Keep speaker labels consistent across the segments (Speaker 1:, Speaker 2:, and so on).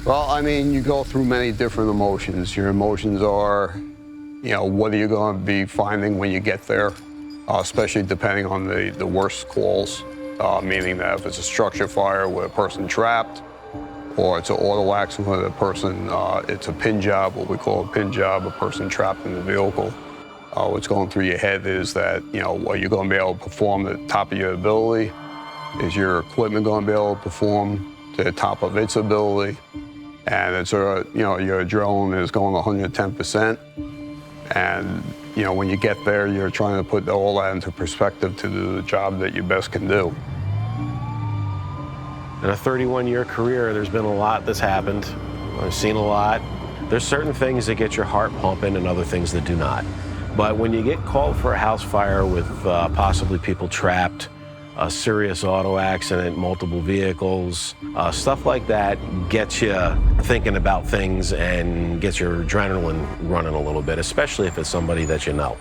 Speaker 1: Well, I mean, you go through many different emotions. Your emotions are, what are you going to be finding when you get there, especially depending on the worst calls, meaning that if it's a structure fire with a person trapped, or it's an auto accident with a person, it's a pin job, what we call a pin job, a person trapped in the vehicle. What's going through your head is that, are you going to be able to perform at the top of your ability? Is your equipment going to be able to perform to the top of its ability? And it's, your adrenaline is going 110%. And, when you get there, you're trying to put all that into perspective to do the job that you best can do.
Speaker 2: In a 31-year career, there's been a lot that's happened. I've seen a lot. There's certain things that get your heart pumping and other things that do not. But when you get called for a house fire with possibly people trapped, a serious auto accident, multiple vehicles, stuff like that gets you thinking about things and gets your adrenaline running a little bit, especially if it's somebody that you know.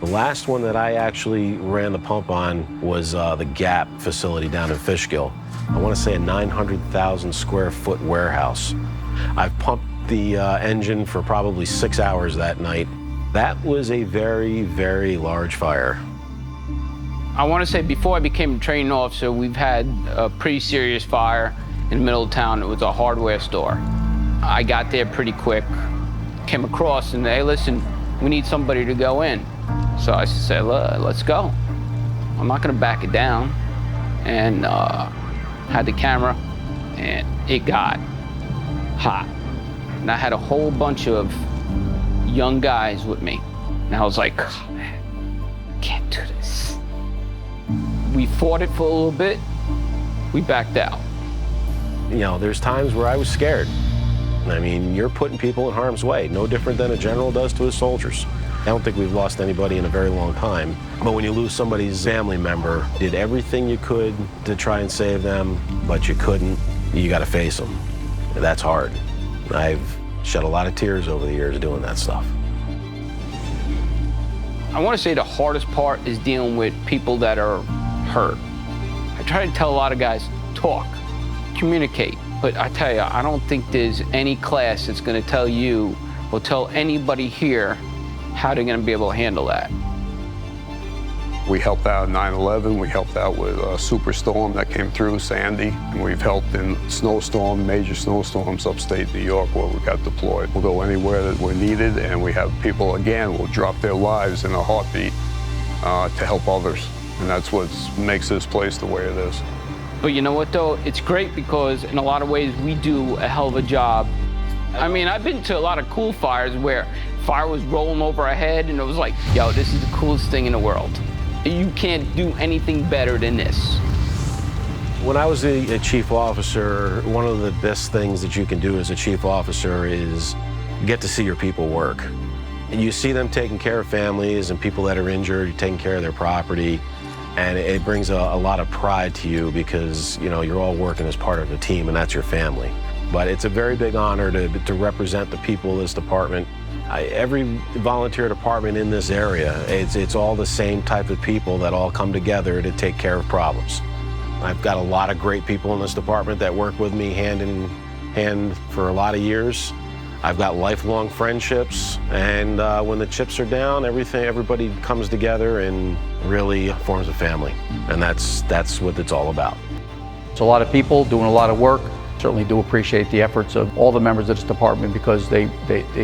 Speaker 2: The last one that I actually ran the pump on was the Gap facility down in Fishkill. I want to say a 900,000 square foot warehouse. I've pumped the engine for probably 6 hours that night. That was a very, very large fire.
Speaker 3: I want to say before I became a training officer, we've had a pretty serious fire in the middle of town. It was a hardware store. I got there pretty quick, came across and, hey, listen, we need somebody to go in. So I said, let's go. I'm not going to back it down. And had the camera, and it got hot. And I had a whole bunch of young guys with me. And I was like, oh, man, can't do this. We fought it for a little bit. We backed out.
Speaker 2: There's times where I was scared. I mean, you're putting people in harm's way, no different than a general does to his soldiers. I don't think we've lost anybody in a very long time. But when you lose somebody's family member, did everything you could to try and save them, but you couldn't, you got to face them. That's hard. I've shed a lot of tears over the years doing that stuff.
Speaker 3: I want to say the hardest part is dealing with people that are hurt. I try to tell a lot of guys, talk, communicate. But I tell you, I don't think there's any class that's going to tell you or tell anybody here how they're going to be able to handle that.
Speaker 1: We helped out in 9/11. We helped out with a superstorm that came through, Sandy. And we've helped in major snowstorms upstate New York where we got deployed. We'll go anywhere that we're needed, and we have people, again, will drop their lives in a heartbeat to help others. And that's what makes this place the way it is.
Speaker 3: But you know what, though? It's great because in a lot of ways we do a hell of a job. I mean, I've been to a lot of cool fires where fire was rolling over our head and it was like, yo, this is the coolest thing in the world. You can't do anything better than this.
Speaker 2: When I was a chief officer, one of the best things that you can do as a chief officer is get to see your people work. And you see them taking care of families and people that are injured, taking care of their property, and it brings a lot of pride to you because you're all working as part of a team, and that's your family. But it's a very big honor to represent the people of this department. Every volunteer department in this area, it's all the same type of people that all come together to take care of problems. I've got a lot of great people in this department that work with me hand in hand for a lot of years. I've got lifelong friendships, and when the chips are down, everybody comes together and really forms a family. And that's what it's all about.
Speaker 4: It's a lot of people doing a lot of work. Certainly do appreciate the efforts of all the members of this department because they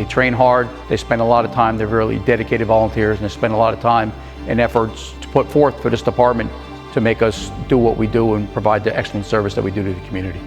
Speaker 4: train hard, they spend a lot of time, they're really dedicated volunteers, and they spend a lot of time and efforts to put forth for this department to make us do what we do and provide the excellent service that we do to the community.